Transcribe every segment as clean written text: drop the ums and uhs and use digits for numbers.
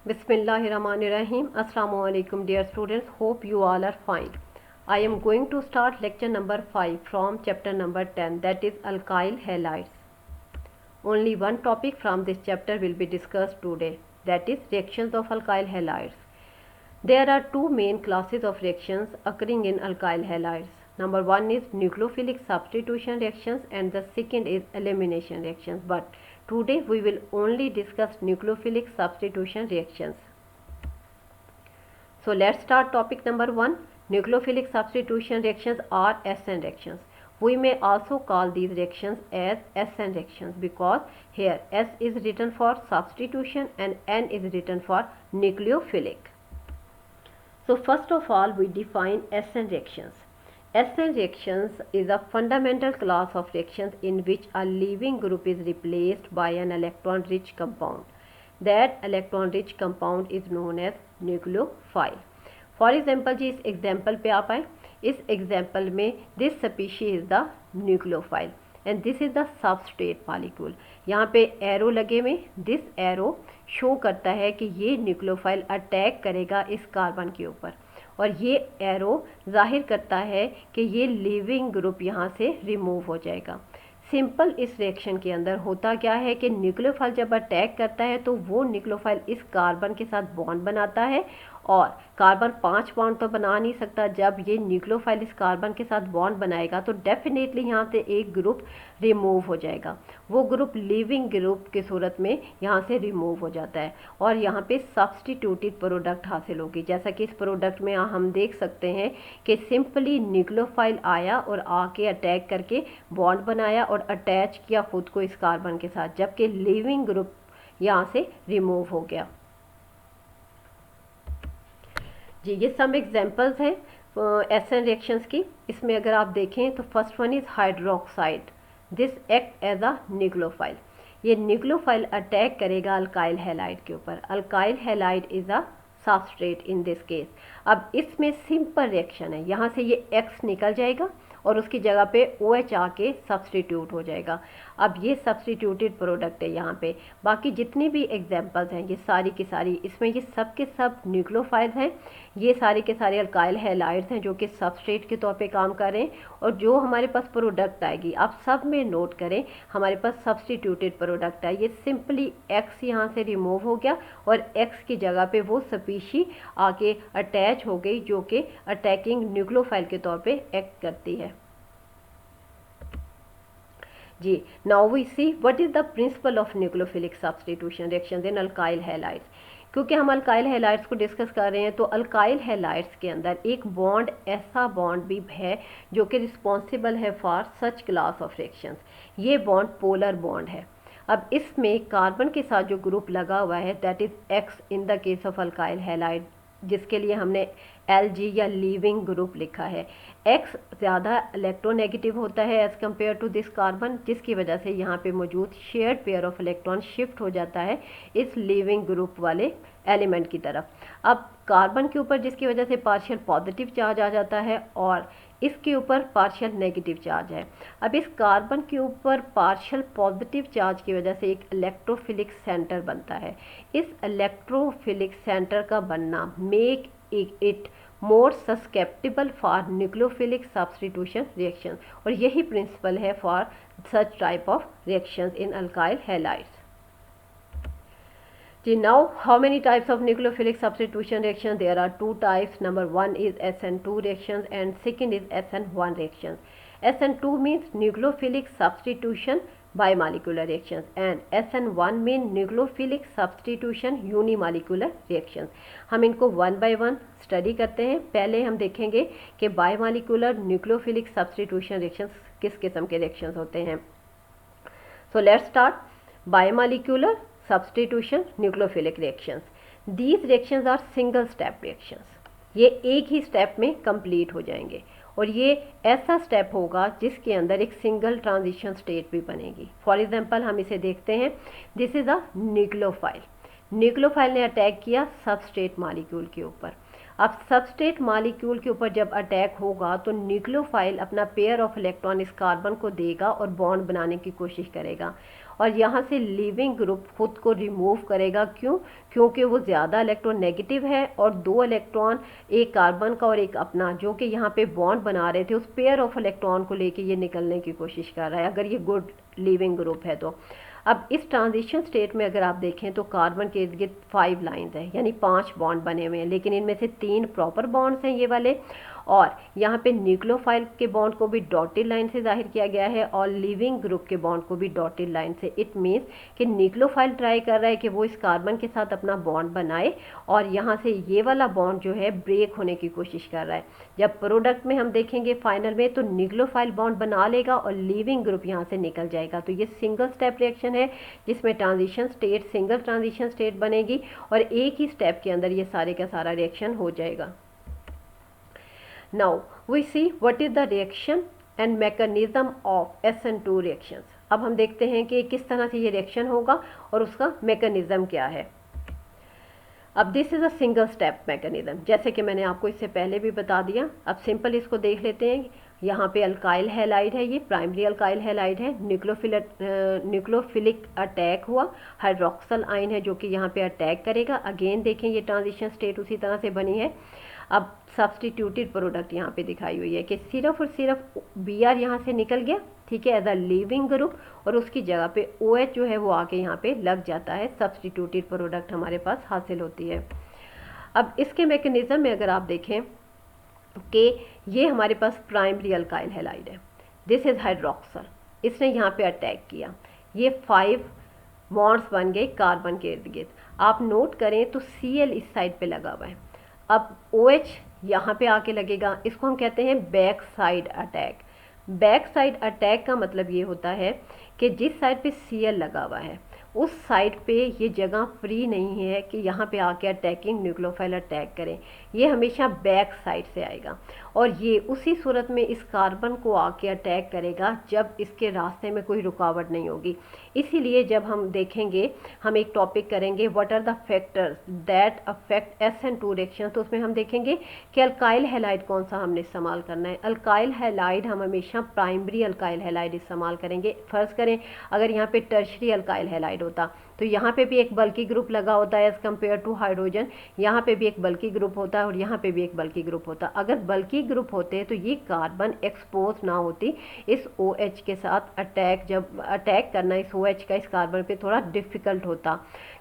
Bismillahirrahmanirrahim. Assalamu alaikum dear students. Hope you all are fine. I am going to start lecture number 5 from chapter number 10, that is alkyl halides. Only one topic from this chapter will be discussed today, that is reactions of alkyl halides. There are two main classes of reactions occurring in alkyl halides. Number one is nucleophilic substitution reactions and the second is elimination reactions. But today we will only discuss nucleophilic substitution reactions. So let's start topic number 1. Nucleophilic substitution reactions are SN reactions. We may also call these reactions as SN reactions because here S is written for substitution and N is written for nucleophilic. So first of all we define SN reactions. SN reactions is a fundamental class of reactions in which a leaving group is replaced by an electron rich compound. That electron rich compound is known as nucleophile. For example जी इस example पे आप आए, इस example में this species is the nucleophile and this is the substrate molecule. यहाँ पे arrow लगे हुए, दिस एरो शो करता है कि ये न्यूक्लियोफाइल अटैक करेगा इस कार्बन के ऊपर और ये एरो जाहिर करता है कि ये लिविंग ग्रुप यहाँ से रिमूव हो जाएगा. सिंपल इस रिएक्शन के अंदर होता क्या है कि न्यूक्लियोफाइल जब अटैक करता है तो वो न्यूक्लियोफाइल इस कार्बन के साथ बॉन्ड बनाता है और कार्बन 5 बॉन्ड तो बना नहीं सकता. जब ये न्यूक्लियोफाइल इस कार्बन के साथ बॉन्ड बनाएगा तो डेफिनेटली यहाँ से एक ग्रुप रिमूव हो जाएगा. वो ग्रुप लिविंग ग्रुप की सूरत में यहाँ से रिमूव हो जाता है और यहाँ पे सब्सटीट्यूटेड प्रोडक्ट हासिल होगी. जैसा कि इस प्रोडक्ट में हम देख सकते हैं कि सिंपली न्यूक्लियोफाइल आया और आके अटैक करके बॉन्ड बनाया और अटैच किया खुद को इस कार्बन के साथ, जबकि लिविंग ग्रुप यहाँ से रिमूव हो गया. जी ये सम एग्जांपल्स हैं एसएन रिएक्शंस की. इसमें अगर आप देखें तो first one is hydroxide. This act as a nucleophile. ये न्यूक्लियोफाइल अटैक करेगा अल्काइल हैलाइड के ऊपर. Alkyl halide is a substrate in this case. अब इसमें सिंपल रिएक्शन है, यहाँ से ये एक्स निकल जाएगा और उसकी जगह पे OH आके सब्सटीट्यूट हो जाएगा. अब ये सब्सटीट्यूटेड प्रोडक्ट है यहाँ पे. बाकी जितनी भी एग्जांपल्स हैं ये सारी की सारी, इसमें ये सब के सब न्यूक्लियोफाइल्स हैं. ये सारे के सारे अल्काइल हैलाइड्स हैं जो कि सबस्ट्रेट के तौर पे काम कर रहे हैं. और जो हमारे पास प्रोडक्ट आएगी आप सब में नोट करें, हमारे पास सब्सटीट्यूटेड प्रोडक्ट है. ये सिंपली एक्स यहाँ से रिमूव हो गया और एक्स की जगह पे वो स्पीशी आके अटैच हो गई जो कि अटैकिंग न्यूक्लियोफाइल के तौर पे एक्ट करती है. जी now we see what is the principle of nucleophilic substitution reactions in alkyl halides. क्योंकि हम अल्काइल हैलाइड्स को डिस्कस कर रहे हैं तो अल्काइल हैलाइड्स के अंदर एक बॉन्ड, ऐसा बॉन्ड भी है जो कि रिस्पॉन्सिबल है for such class of reactions. ये बॉन्ड पोलर बॉन्ड है. अब इसमें कार्बन के साथ जो ग्रुप लगा हुआ है that is x in the case of alkyl halide, जिसके लिए हमने Lg या लीविंग ग्रुप लिखा है. X ज़्यादा इलेक्ट्रोनेगेटिव होता है as compare to this carbon, जिसकी वजह से यहाँ पे मौजूद shared pair of electron shift हो जाता है इस लीविंग ग्रुप वाले एलिमेंट की तरफ. अब कार्बन के ऊपर जिसकी वजह से पार्शियल पॉजिटिव चार्ज आ जाता है और इसके ऊपर पार्शियल नेगेटिव चार्ज है. अब इस कार्बन के ऊपर पार्शियल पॉजिटिव चार्ज की वजह से एक इलेक्ट्रोफिलिक सेंटर बनता है. इस इलेक्ट्रोफिलिक सेंटर का बनना make it more susceptible for nucleophilic substitution reaction. और यही प्रिंसिपल है for such type of reactions in alkyl halides. Now how many types of nucleophilic substitution reactions? There are two types. Number one is SN2 reactions and second is SN1 reactions. SN2 means nucleophilic substitution bimolecular reactions and SN1 mean nucleophilic substitution unimolecular reactions. हम इनको one by one study करते हैं. पहले हम देखेंगे कि biomolecular nucleophilic substitution reactions किस किस्म के रिएक्शंस होते हैं. So let's start. Biomolecular substitution nucleophilic reactions. These reactions are single step reactions. ये एक ही स्टेप में कंप्लीट हो जाएंगे और ये ऐसा स्टेप होगा जिसके अंदर एक सिंगल ट्रांजिशन स्टेट भी बनेगी. फॉर एग्जांपल हम इसे देखते हैं. This is a nucleophile. Nucleophile ने अटैक किया सबस्ट्रेट मॉलिक्यूल के ऊपर. अब सबस्ट्रेट मॉलिक्यूल के ऊपर जब अटैक होगा तो न्यूक्लियोफाइल अपना पेयर ऑफ इलेक्ट्रॉन इस कार्बन को देगा और बॉन्ड बनाने की कोशिश करेगा और यहाँ से लीविंग ग्रुप खुद को रिमूव करेगा। क्यों? क्योंकि वो ज़्यादा इलेक्ट्रोनेगेटिव है और 2 इलेक्ट्रॉन, एक कार्बन का और एक अपना, जो कि यहाँ पे बॉन्ड बना रहे थे, उस पेयर ऑफ इलेक्ट्रॉन को लेके ये निकलने की कोशिश कर रहा है, अगर ये गुड लीविंग ग्रुप है तो। अब इस ट्रांजिशन स्टेट में अगर आप देखें तो कार्बन के इर्द गिर्द 5 लाइन्स हैं, यानी 5 बॉन्ड बने हुए हैं, लेकिन इनमें से 3 प्रॉपर बॉन्ड्स हैं ये वाले, और यहाँ पे न्यूक्लियोफाइल के बॉन्ड को भी डॉटेड लाइन से जाहिर किया गया है और लिविंग ग्रुप के बॉन्ड को भी डॉटेड लाइन से। इट मीन्स कि न्यूक्लियोफाइल ट्राई कर रहा है कि वो इस कार्बन के साथ अपना बॉन्ड बनाए और यहाँ से ये वाला बॉन्ड जो है ब्रेक होने की कोशिश कर रहा है। जब प्रोडक्ट में हम देखेंगे फाइनल में तो न्यूक्लियोफाइल बॉन्ड बना लेगा और लिविंग ग्रुप यहाँ से निकल जाएगा। तो ये सिंगल स्टेप रिएक्शन है जिसमें transition state, single transition state बनेगी और एक ही स्टेप के अंदर ये सारे का सारा रिएक्शन हो जाएगा। Now we see what is the reaction and mechanism of SN2 reactions. अब हम देखते हैं कि किस तरह से ये रिएक्शन होगा और उसका मैकेनिज्म क्या है। अब this is a single step mechanism, जैसे कि मैंने आपको इससे पहले भी बता दिया। अब सिंपल इसको देख लेते हैं। यहाँ पे अल्काइल हैलाइड है, ये प्राइमरी अल्काइल हैलाइड है, न्यूक्लियोफिलिक अटैक हुआ, हाइड्रोक्सल आयन है जो कि यहाँ पे अटैक करेगा। अगेन देखें ये ट्रांजिशन स्टेट उसी तरह से बनी है। अब सब्सटीट्यूटेड प्रोडक्ट यहाँ पे दिखाई हुई है कि सिर्फ और सिर्फ Br यहाँ से निकल गया, ठीक है, एज अ लिविंग ग्रुप, और उसकी जगह पे OH जो है वो आके यहाँ पे लग जाता है। सब्सटीट्यूटेड प्रोडक्ट हमारे पास हासिल होती है। अब इसके मैकेनिज्म में अगर आप देखें कि ये हमारे पास प्राइमरी अल्काइल हैलाइड है, दिस इज हाइड्रोक्सल, इसने यहाँ पे अटैक किया, ये 5 बॉन्ड्स बन गए कार्बन के इर्द गिर्द। आप नोट करें तो Cl इस साइड पे लगा हुआ है, अब OH यहाँ पे आके लगेगा, इसको हम कहते हैं back side attack. Back side attack का मतलब ये होता है कि जिस साइड पे Cl लगा हुआ है उस साइड पे ये जगह फ्री नहीं है कि यहाँ पे आके अटैकिंग न्यूक्लियोफाइल अटैक करें, ये हमेशा बैक साइड से आएगा और ये उसी सूरत में इस कार्बन को आके अटैक करेगा जब इसके रास्ते में कोई रुकावट नहीं होगी। इसीलिए जब हम देखेंगे, हम एक टॉपिक करेंगे what are the factors that affect SN2 reaction, तो उसमें हम देखेंगे कि अल्काइल हैलाइड कौन सा हमने इस्तेमाल करना है। अल्काइल हैलाइड हम हमेशा प्राइमरी अल्काइल हैलाइड इस्तेमाल करेंगे। फर्ज करें अगर यहाँ पे टर्शरी अल्काइल हैलाइड होता तो यहाँ पे भी एक बल्की ग्रुप लगा होता है एज कम्पेयर टू हाइड्रोजन, यहाँ पे भी एक बल्की ग्रुप होता है और यहाँ पे भी एक बल्की ग्रुप होता। अगर बल्की ग्रुप होते तो ये कार्बन एक्सपोज ना होती इस OH के साथ। अटैक जब अटैक करना इस OH का इस कार्बन पे थोड़ा डिफ़िकल्ट होता,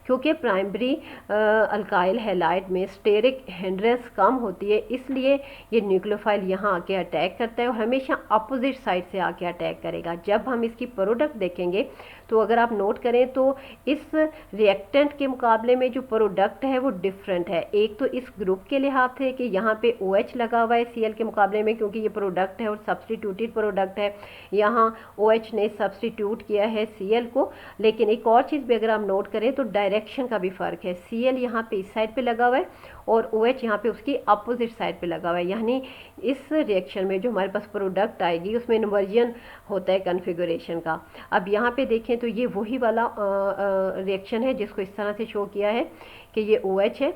क्योंकि प्राइमरी अल्काइल हैलाइड में स्टेरिक हिंड्रेंस कम होती है, इसलिए ये न्यूक्लियोफाइल यहाँ आके अटैक करता है और हमेशा अपोजिट साइड से आके अटैक करेगा। जब हम इसकी प्रोडक्ट देखेंगे तो अगर आप नोट करें तो इस रिएक्टेंट के मुकाबले में जो प्रोडक्ट है वो डिफरेंट है। एक तो इस ग्रुप के लिहाज से कि यहाँ पे OH लगा हुआ है Cl के मुकाबले में, क्योंकि ये प्रोडक्ट है और सब्सटीट्यूटेड प्रोडक्ट है, यहाँ OH ने सब्सटीट्यूट किया है Cl को। लेकिन एक और चीज़ भी अगर आप नोट करें तो डायरेक्शन का भी फ़र्क है, Cl यहाँ पे इस साइड पे लगा हुआ है और OH यहाँ पे उसकी अपोजिट साइड पे लगा हुआ है। यानी इस रिएक्शन में जो हमारे पास प्रोडक्ट आएगी उसमें इन्वर्जन होता है कन्फिगरेशन का। अब यहाँ पे देखें तो ये वही वाला रिएक्शन है जिसको इस तरह से शो किया है कि ये OH है,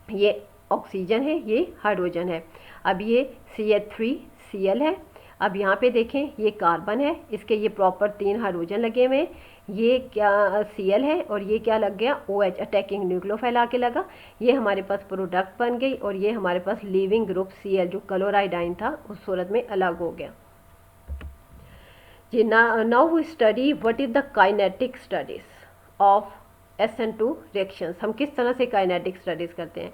ये ऑक्सीजन है, ये हाइड्रोजन है। अब ये CH3Cl है। अब यहाँ पे देखें ये कार्बन है, इसके ये प्रॉपर 3 हाइड्रोजन लगे हुए हैं, ये क्या Cl है और ये क्या लग गया OH, अटैकिंग न्यूक्लियोफाइल आके लगा। ये हमारे पास प्रोडक्ट बन गई और ये हमारे पास लिविंग ग्रुप Cl जो क्लोराइड आयन था उस सूरत में अलग हो गया जी। Now we study what is the kinetic studies of SN2 reactions. हम किस तरह से काइनेटिक स्टडीज़ करते हैं।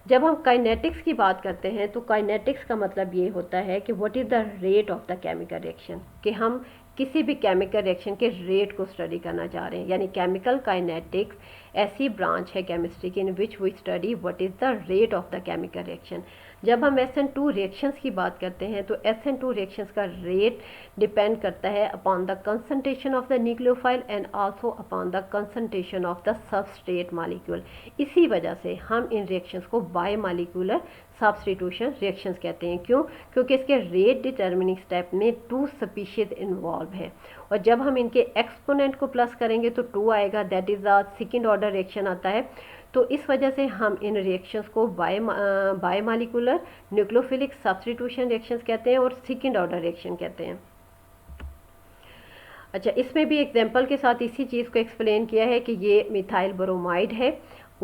जब हम काइनेटिक्स की बात करते हैं तो काइनेटिक्स का मतलब ये होता है कि what is the rate of the chemical reaction, कि हम किसी भी केमिकल रिएक्शन के रेट को स्टडी करना चाह रहे हैं। यानी केमिकल काइनेटिक्स ऐसी ब्रांच है केमिस्ट्री की in which we study what is the rate of the chemical reaction. जब हम SN2 रिएक्शंस की बात करते हैं तो SN2 रिएक्शंस का रेट डिपेंड करता है upon the concentration of the nucleophile and also upon the concentration of the substrate molecule. इसी वजह से हम इन रिएक्शंस को बायोमॉलिक्यूलर सब्स्टिट्यूशन रिएक्शंस कहते हैं। क्यों? क्योंकि इसके रेट डिटर्मिनिंग स्टेप में 2 स्पीशीज इन्वॉल्व है और जब हम इनके एक्सपोनेंट को प्लस करेंगे तो 2 आएगा, that is the second order reaction आता है। तो इस वजह से हम इन रिएक्शंस को बायोमॉलिक्यूलर न्यूक्लियोफिलिक सब्स्टिट्यूशन रिएक्शंस कहते हैं और सेकेंड ऑर्डर रिएक्शन कहते हैं। अच्छा, इसमें भी एग्जाम्पल के साथ इसी चीज़ को एक्सप्लेन किया है कि ये मिथाइल ब्रोमाइड है,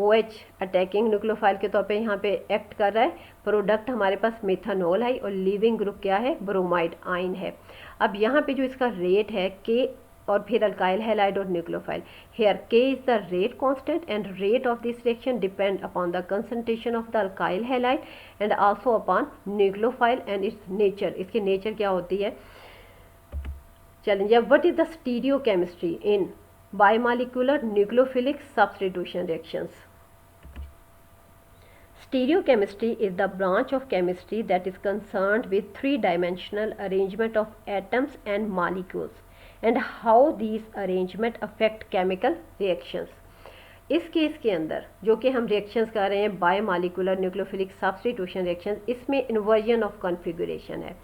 OH अटैकिंग न्यूक्लियोफाइल के तौर पे यहाँ पे एक्ट कर रहा है। प्रोडक्ट हमारे पास मेथनॉल है और लीविंग ग्रुप क्या है, ब्रोमाइड आयन है। अब यहाँ पे जो इसका रेट है K और फिर अल्काइल हैलाइड और nucleophile, here K is the rate constant and rate of this reaction depend upon the concentration of the alkyl halide and also upon nucleophile and its nature, इसकी nature क्या होती है। चलेंगे, अब what is the stereochemistry in biomolecular nucleophilic substitution reactions. Stereochemistry is the branch of chemistry that is concerned with three-dimensional arrangement of atoms and molecules and how these arrangement affect chemical reactions. इस case के अंदर जो कि हम reactions कर रहे हैं biomolecular nucleophilic substitution reactions, इसमें इन्वर्जन ऑफ कॉन्फ़िगरेशन है।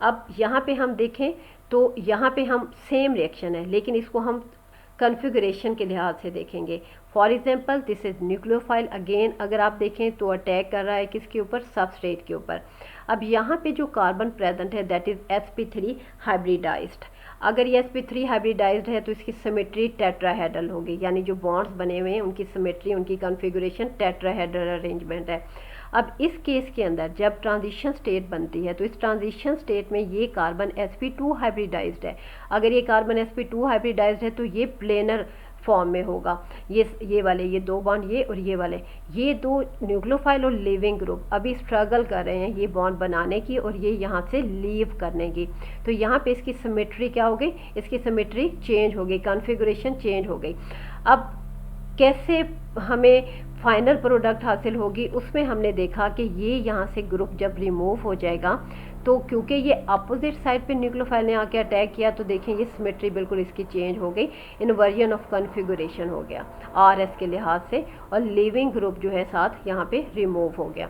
अब यहाँ पे हम देखें तो यहाँ पे हम सेम रिएक्शन है लेकिन इसको हम कॉन्फ़िगरेशन के लिहाज से देखेंगे। For example this is nucleophile, again अगर आप देखें तो अटैक कर रहा है किसके ऊपर, सबस्ट्रेट के ऊपर। अब यहाँ पे जो कार्बन प्रेजेंट है दैट इज sp3 हाइब्रिडाइज्ड। अगर ये sp3 हाइब्रिडाइज्ड है तो इसकी सिमेट्री टेट्राहेड्रल होगी, यानी जो बॉन्ड्स बने हुए हैं उनकी सिमेट्री, उनकी कॉन्फ़िगरेशन टेट्राहेड्रल अरेंजमेंट है। अब इस केस के अंदर जब ट्रांजिशन स्टेट बनती है तो इस ट्रांजिशन स्टेट में ये कार्बन sp2 हाइब्रिडाइज्ड है। अगर ये कार्बन sp2 हाइब्रिडाइज्ड है तो ये प्लेनर फॉर्म में होगा, ये वाले, ये दो बॉन्ड ये और ये वाले, ये दो न्यूक्लियोफाइल और लिविंग ग्रुप अभी स्ट्रगल कर रहे हैं ये बॉन्ड बनाने की और ये यहाँ से लीव करने की। तो यहाँ पे इसकी सिमेट्री क्या हो गई, इसकी सिमेट्री चेंज हो गई, कॉन्फ़िगरेशन चेंज हो गई। अब कैसे हमें फाइनल प्रोडक्ट हासिल होगी, उसमें हमने देखा कि ये यहाँ से ग्रुप जब रिमूव हो जाएगा तो क्योंकि ये अपोजिट साइड पे न्यूक्लियोफाइल ने आके अटैक किया तो देखें ये सिमेट्री बिल्कुल इसकी चेंज हो गई, इन्वर्जन ऑफ कॉन्फ़िगरेशन हो गया RS के लिहाज से, और लिविंग ग्रुप जो है साथ यहाँ पे रिमूव हो गया।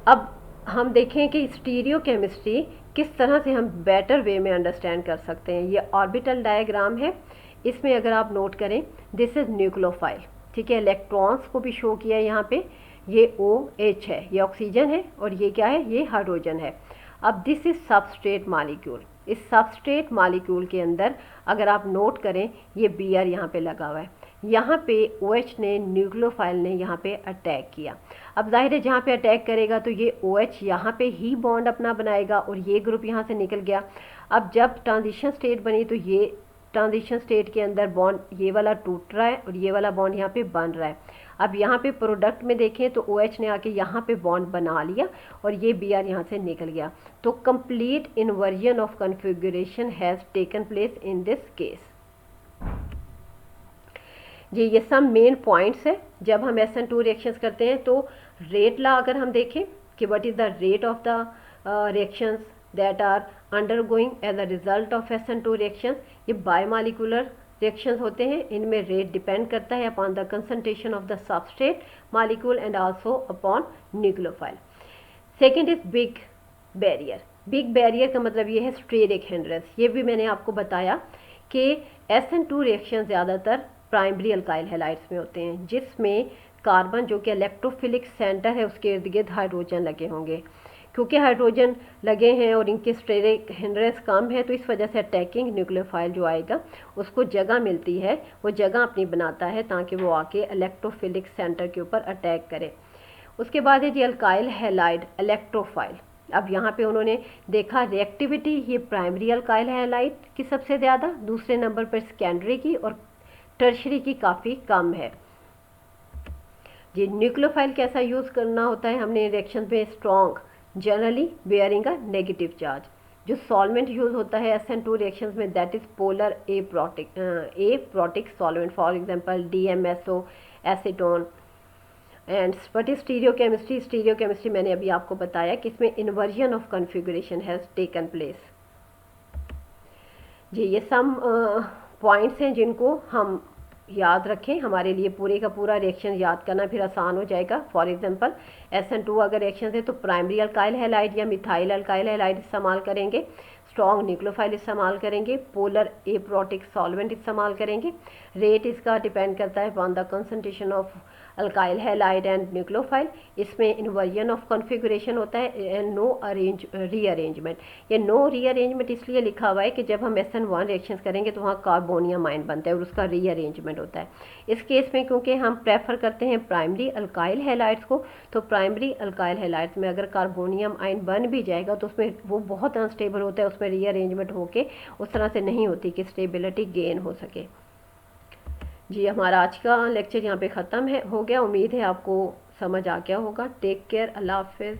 अब हम देखें कि स्टीरियोकेमिस्ट्री किस तरह से हम बेटर वे में अंडरस्टैंड कर सकते हैं। ये ऑर्बिटल डायग्राम है, इसमें अगर आप नोट करें दिस इज न्यूक्लियोफाइल, ठीक है, इलेक्ट्रॉन्स को भी शो किया है यहाँ पे, ये OH है, ये ऑक्सीजन है और ये क्या है, ये हाइड्रोजन है। अब दिस इज सबस्ट्रेट मॉलिक्यूल, इस सबस्ट्रेट मॉलिक्यूल के अंदर अगर आप नोट करें ये Br यहाँ पे लगा हुआ है, यहाँ पे OH ने, न्यूक्लियोफाइल ने यहाँ पे अटैक किया। अब जाहिर है जहाँ पे अटैक करेगा तो ये OH यहाँ पे ही बॉन्ड अपना बनाएगा और ये ग्रुप यहाँ से निकल गया। अब जब ट्रांजिशन स्टेट बनी तो ये ट्रांजिशन स्टेट के अंदर बॉन्ड ये वाला टूट रहा है और ये वाला बॉन्ड यहाँ पे बन रहा है। अब यहाँ पे प्रोडक्ट में देखें तो OH ने आके यहाँ पे बॉन्ड बना लिया और ये Br यहाँ से निकल गया। तो complete inversion of configuration has taken place in this case. ये सब मेन पॉइंट्स है जब हम SN2 रिएक्शंस करते हैं। तो रेट ला अगर हम देखें कि what is the rate of the reactions that are undergoing as a result of SN2 reactions, ये बायोमॉलिक्यूलर रिएक्शंस होते हैं, इनमें रेट डिपेंड करता है upon the concentration of the substrate molecule and also upon nucleophile. Second is big barrier. Big barrier का मतलब ये है स्टेरिक हिंड्रेंस। ये भी मैंने आपको बताया कि SN2 रिएक्शन ज़्यादातर प्राइमरी अल्काइल हैलाइड्स में होते हैं जिसमें कार्बन जो कि इलेक्ट्रोफिलिक सेंटर है उसके इर्द गिर्द हाइड्रोजन लगे होंगे। क्योंकि हाइड्रोजन लगे हैं और इनके स्टेरिक हिंड्रेंस कम है तो इस वजह से अटैकिंग न्यूक्लियोफाइल जो आएगा उसको जगह मिलती है, वो जगह अपनी बनाता है ताकि वो आके इलेक्ट्रोफिलिक सेंटर के ऊपर अटैक करे। उसके बाद है जी अल्काइल हैलाइड इलेक्ट्रोफाइल। अब यहाँ पे उन्होंने देखा रिएक्टिविटी ये प्राइमरी अल्काइल हैलाइड की सबसे ज़्यादा, दूसरे नंबर पर सेकेंडरी की और टर्शरी की काफ़ी कम है। ये न्यूक्लियोफाइल कैसा यूज़ करना होता है हमने रिएक्शन में, strong generally bearing a negative charge. जो सॉल्वेंट यूज़ होता है SN2 रिएक्शंस में that is polar aprotic solvent, for example DMSO, acetone. And what is stereochemistry. Stereochemistry मैंने अभी आपको बताया कि इसमें inversion of configuration has taken place. जी ये सम पॉइंट्स हैं जिनको हम याद रखें, हमारे लिए पूरे का पूरा रिएक्शन याद करना फिर आसान हो जाएगा। फॉर एग्जांपल SN2 अगर रिएक्शन है तो प्राइमरी अल्काइल हैलाइड या मिथाइल अल्काइल हैलाइड इस्तेमाल करेंगे। स्ट्रॉन्ग न्यूक्लियोफाइल इस्तेमाल करेंगे, पोलर एप्रोटिक सॉल्वेंट इस्तेमाल करेंगे। रेट इसका डिपेंड करता है on the concentration of alkyl halide and nucleophile. इसमें इन्वर्जन ऑफ कॉन्फ़िगरेशन होता है एंड नो रीअरेंजमेंट। ये नो रीअरेंजमेंट इसलिए लिखा हुआ है कि जब हम SN1 रिएक्शंस करेंगे तो वहाँ कार्बोनियम आयन बनता है और उसका रीअरेंजमेंट होता है। इस केस में क्योंकि हम प्रेफर करते हैं प्राइमरी अल्काइल हैलाइड्स को, तो प्राइमरी अल्काइल हैलाइड्स में अगर कार्बोनियम आयन बन भी जाएगा तो उसमें वो बहुत अनस्टेबल होता है, उसमें रीअरेंजमेंट होके उस तरह से नहीं होती कि स्टेबिलिटी गेन हो सके। जी, हमारा आज का लेक्चर यहाँ पे ख़त्म हो गया। उम्मीद है आपको समझ आ गया होगा। टेक केयर, अल्लाह हाफिज़।